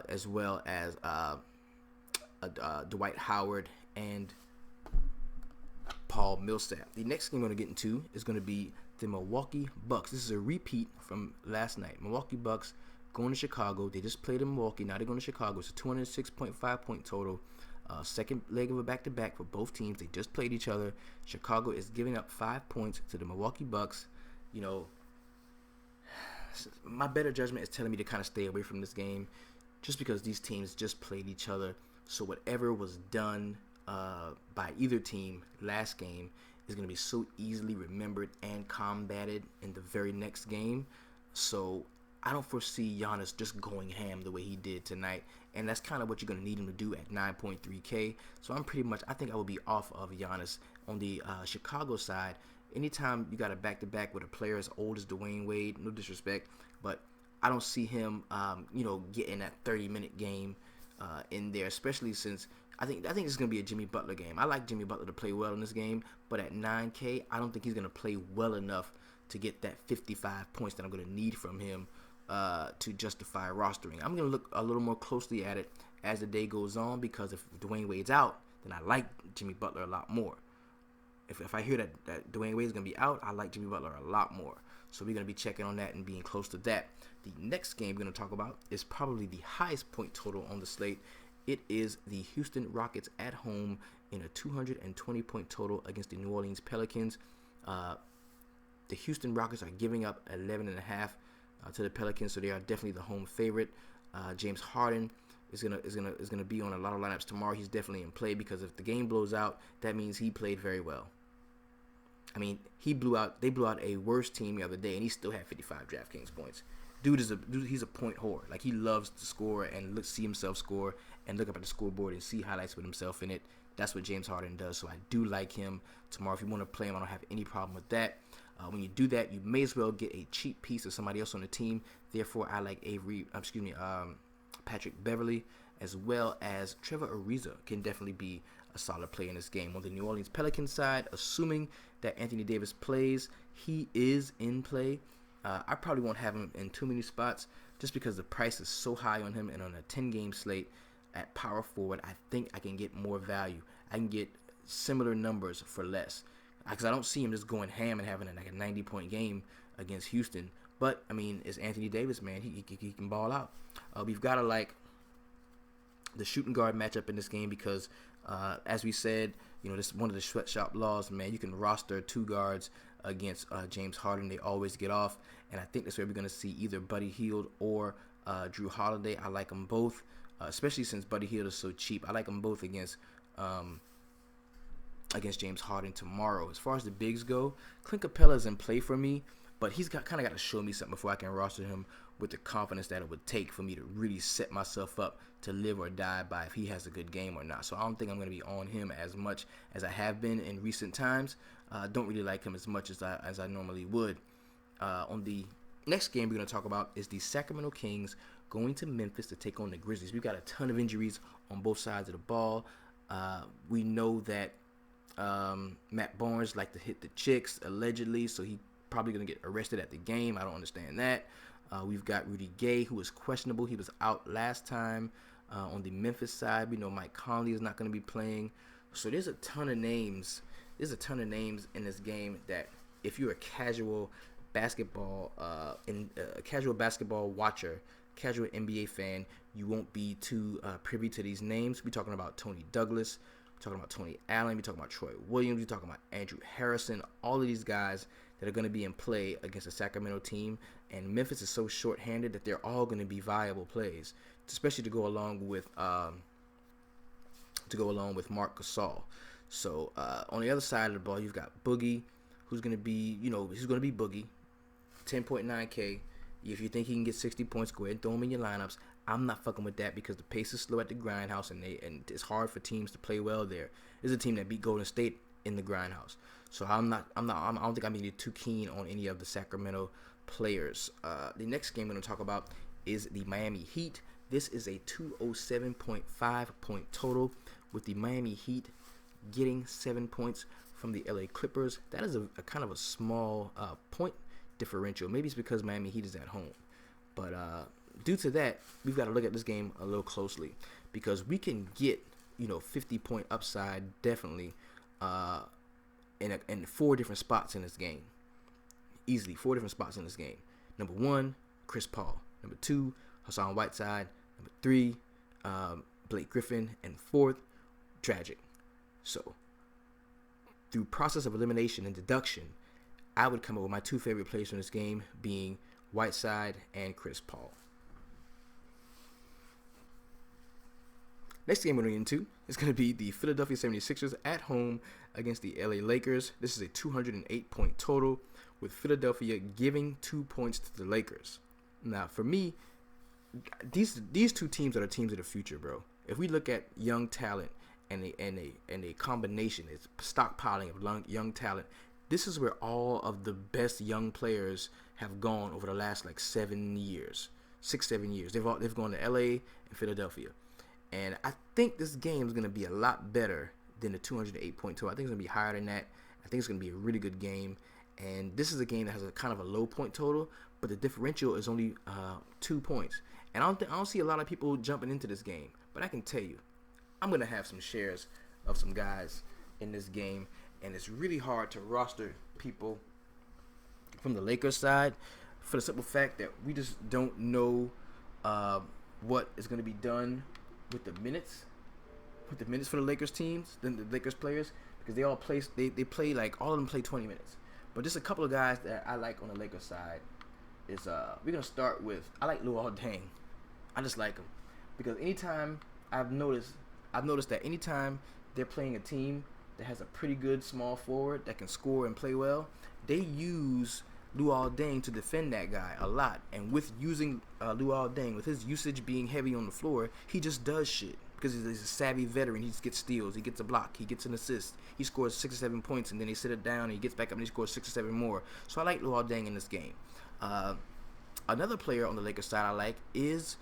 as well as Dwight Howard and Paul Millsap. The next game I'm going to get into is going to be the Milwaukee Bucks. This is a repeat from last night. Milwaukee Bucks going to Chicago. They just played in Milwaukee. Now they're going to Chicago. It's a 206.5 point total. Second leg of a back-to-back for both teams. They just played each other. Chicago is giving up 5 points to the Milwaukee Bucks. You know, my better judgment is telling me to kind of stay away from this game just because these teams just played each other. So whatever was done by either team last game is going to be so easily remembered and combated in the very next game. So I don't foresee Giannis just going ham the way he did tonight, and that's kind of what you're going to need him to do at 9.3K. So I think I will be off of Giannis. On the Chicago side, anytime you got a back-to-back with a player as old as Dwayne Wade, no disrespect, but I don't see him, getting that 30-minute game in there, especially since I think it's going to be a Jimmy Butler game. I like Jimmy Butler to play well in this game, but at 9K, I don't think he's going to play well enough to get that 55 points that I'm going to need from him to justify rostering. I'm going to look a little more closely at it as the day goes on because if Dwayne Wade's out, then I like Jimmy Butler a lot more. If I hear that Dwayne Wade is going to be out, I like Jimmy Butler a lot more. So we're going to be checking on that and being close to that. The next game we're going to talk about is probably the highest point total on the slate. It is the Houston Rockets at home in a 220 point total against the New Orleans Pelicans. The Houston Rockets are giving up 11.5 to the Pelicans, so they are definitely the home favorite. James Harden is gonna be on a lot of lineups tomorrow. He's definitely in play because if the game blows out, that means he played very well. I mean, they blew out a worse team the other day, and he still had 55 DraftKings points. He's a point whore. Like, he loves to score and see himself score and look up at the scoreboard and see highlights with himself in it. That's what James Harden does, so I do like him tomorrow. If you want to play him, I don't have any problem with that. When you do that, you may as well get a cheap piece of somebody else on the team. Therefore, I like Patrick Beverly, as well as Trevor Ariza can definitely be a solid play in this game. On the New Orleans Pelicans side, assuming that Anthony Davis plays, he is in play. I probably won't have him in too many spots just because the price is so high on him, and on a 10-game slate at power forward, I think I can get more value. I can get similar numbers for less. Because I don't see him just going ham and having like a 90-point game against Houston. But, I mean, it's Anthony Davis, man. He can ball out. We've got to like the shooting guard matchup in this game because, as we said, this is one of the sweatshop laws, man. You can roster 2 guards against James Harden. They always get off, and I think that's where we're going to see either Buddy Hield or Drew Holiday. I like them both, especially since Buddy Hield is so cheap. I like them both against James Harden tomorrow. As far as the bigs go, Clint Capella's in play for me, but he's kind of got to show me something before I can roster him with the confidence that it would take for me to really set myself up to live or die by if he has a good game or not. So I don't think I'm going to be on him as much as I have been in recent times. Don't really like him as much as I normally would. On the next game we're going to talk about is the Sacramento Kings going to Memphis to take on the Grizzlies. We've got a ton of injuries on both sides of the ball. We know that Matt Barnes liked to hit the chicks, allegedly, so he probably going to get arrested at the game. I don't understand that. We've got Rudy Gay, who is questionable. He was out last time. On the Memphis side, we know Mike Conley is not going to be playing. So there's a ton of names. There's a ton of names in this game that if you're a casual basketball watcher, casual NBA fan, you won't be too privy to these names. We're talking about Tony Douglas. We're talking about Tony Allen. We're talking about Troy Williams. We're talking about Andrew Harrison. All of these guys that are going to be in play against the Sacramento team. And Memphis is so short-handed that they're all going to be viable plays, especially to go along with Marc Gasol. So on the other side of the ball, you've got Boogie, who's going to be, he's going to be Boogie, 10.9K. If you think he can get 60 points, go ahead and throw him in your lineups. I'm not fucking with that because the pace is slow at the Grindhouse, and it's hard for teams to play well there. There's a team that beat Golden State in the Grindhouse, so I don't think I'm really too keen on any of the Sacramento players. The next game I'm going to talk about is the Miami Heat. This is a 207.5 point total, with the Miami Heat getting 7 points from the LA Clippers. That is a kind of a small point differential. Maybe it's because Miami Heat is at home, but due to that, we've got to look at this game a little closely because we can get 50-point upside definitely in 4 different spots in this game. Easily 4 different spots in this game. Number 1, Chris Paul. Number 2, Hassan Whiteside. Number 3, Blake Griffin. And 4th, Dragic. So, through process of elimination and deduction, I would come up with my 2 favorite players in this game being Whiteside and Chris Paul. Next game we're going into is going to be the Philadelphia 76ers at home against the LA Lakers. This is a 208-point total, with Philadelphia giving 2 points to the Lakers. Now, for me, these 2 teams are the teams of the future, bro. If we look at young talent and a combination, it's stockpiling of young talent, this is where all of the best young players have gone over the last 7 years. 6-7 years. They've gone to LA and Philadelphia. And I think this game is going to be a lot better than the 208.2. I think it's going to be higher than that. I think it's going to be a really good game. And this is a game that has a kind of a low point total, but the differential is only 2 points. And I don't see a lot of people jumping into this game. But I can tell you, I'm going to have some shares of some guys in this game. And it's really hard to roster people from the Lakers side for the simple fact that we just don't know what is going to be done with the minutes for the Lakers teams, the Lakers players, because they all play. They play all of them play 20 minutes. But just a couple of guys that I like on the Lakers side is we're gonna start with. I like Luol Deng. I just like him because anytime I've noticed that anytime they're playing a team that has a pretty good small forward that can score and play well, they use Luol Deng to defend that guy a lot. And with using Luol Deng, with his usage being heavy on the floor, he just does shit because he's a savvy veteran. He just gets steals, he gets a block, he gets an assist, he scores 6 or 7 points, and then they sit it down and he gets back up and he scores 6 or 7 more. So I like Luol Deng in this game. Another player on the Lakers side I like is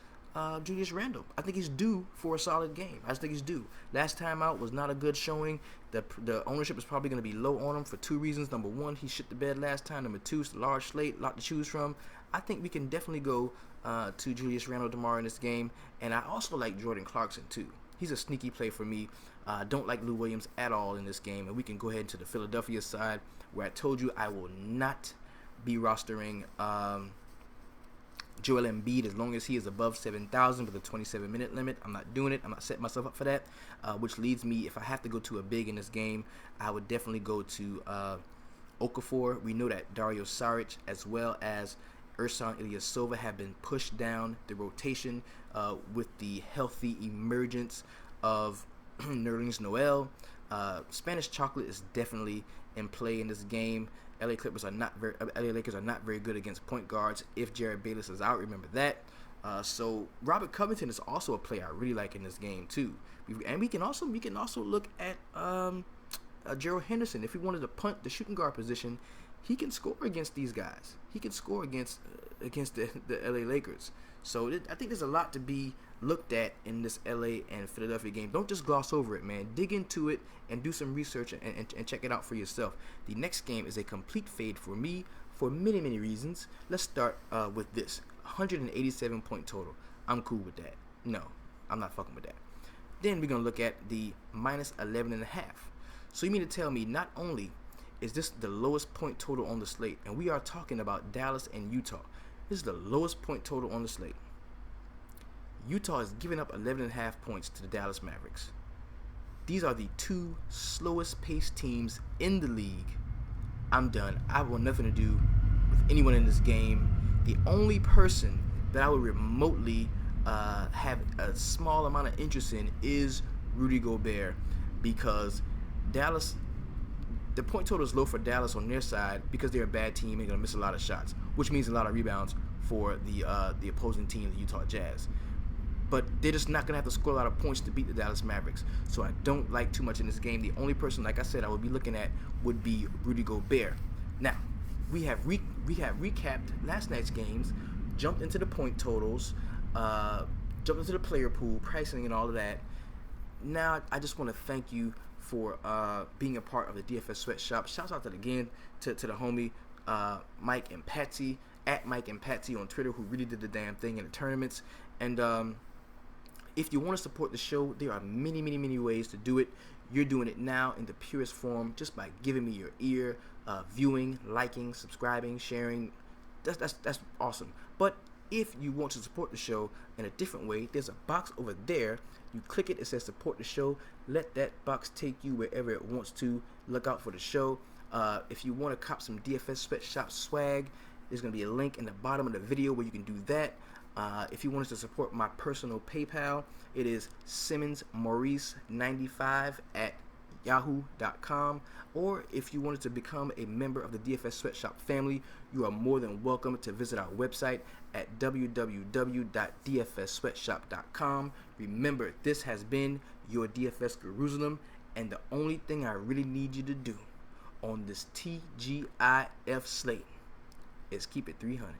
Julius Randle. I think he's due for a solid game. I just think he's due. Last time out was not a good showing. The ownership is probably going to be low on him for 2 reasons. Number 1, he shit the bed last time. Number 2, it's a large slate, lot to choose from. I think we can definitely go to Julius Randle tomorrow in this game. And I also like Jordan Clarkson too. He's a sneaky play for me. Don't like Lou Williams at all in this game. And we can go ahead to the Philadelphia side, where I told you I will not be rostering Joel Embiid, as long as he is above 7,000 with a 27-minute limit. I'm not doing it. I'm not setting myself up for that, which leads me, if I have to go to a big in this game, I would definitely go to Okafor. We know that Dario Saric as well as Ersan Ilyasova have been pushed down the rotation with the healthy emergence of Nerlens Noel. Spanish chocolate is definitely in play in this game. LA Lakers are not very good against point guards if Jared Bayless is out. Remember that. So Robert Covington is also a player I really like in this game too. And we can also look at Gerald Henderson. If he wanted to punt the shooting guard position, he can score against these guys. He can score against the LA Lakers. So I think there's a lot to be looked at in this LA and Philadelphia game. Don't just gloss over it, man. Dig into it and do some research and check it out for yourself. The next game is a complete fade for me for many, many reasons. Let's start with this. 187 point total. I'm cool with that. No, I'm not fucking with that. Then we're going to look at the minus 11.5. So you mean to tell me not only is this the lowest point total on the slate, and we are talking about Dallas and Utah. This is the lowest point total on the slate. Utah is giving up 11.5 points to the Dallas Mavericks. These are the two slowest paced teams in the league. I'm done. I want nothing to do with anyone in this game. The only person that I would remotely have a small amount of interest in is Rudy Gobert, because Dallas, the point total is low for Dallas on their side because they're a bad team and going to miss a lot of shots, which means a lot of rebounds for the opposing team, the Utah Jazz. But they're just not going to have to score a lot of points to beat the Dallas Mavericks. So I don't like too much in this game. The only person, like I said, I would be looking at would be Rudy Gobert. Now, we have recapped last night's games, jumped into the point totals, jumped into the player pool, pricing and all of that. Now, I just want to thank you for being a part of the DFS Sweatshop. Shouts out again to the homie Mike and Patsy, at Mike and Patsy on Twitter, who really did the damn thing in the tournaments. And if you want to support the show, there are many, many, many ways to do it. You're doing it now in the purest form, just by giving me your ear, viewing, liking, subscribing, sharing. That's awesome. But if you want to support the show in a different way, there's a box over there. You click it, it says support the show. Let that box take you wherever it wants to. Look out for the show. If you want to cop some DFS Sweatshop swag, there's going to be a link in the bottom of the video where you can do that. If you want us to support my personal PayPal, it is SimmonsMaurice95 at yahoo.com. Or if you wanted to become a member of the DFS Sweatshop family, you are more than welcome to visit our website at www.dfssweatshop.com. Remember, this has been your DFS Jerusalem, and the only thing I really need you to do on this TGIF slate is keep it 300.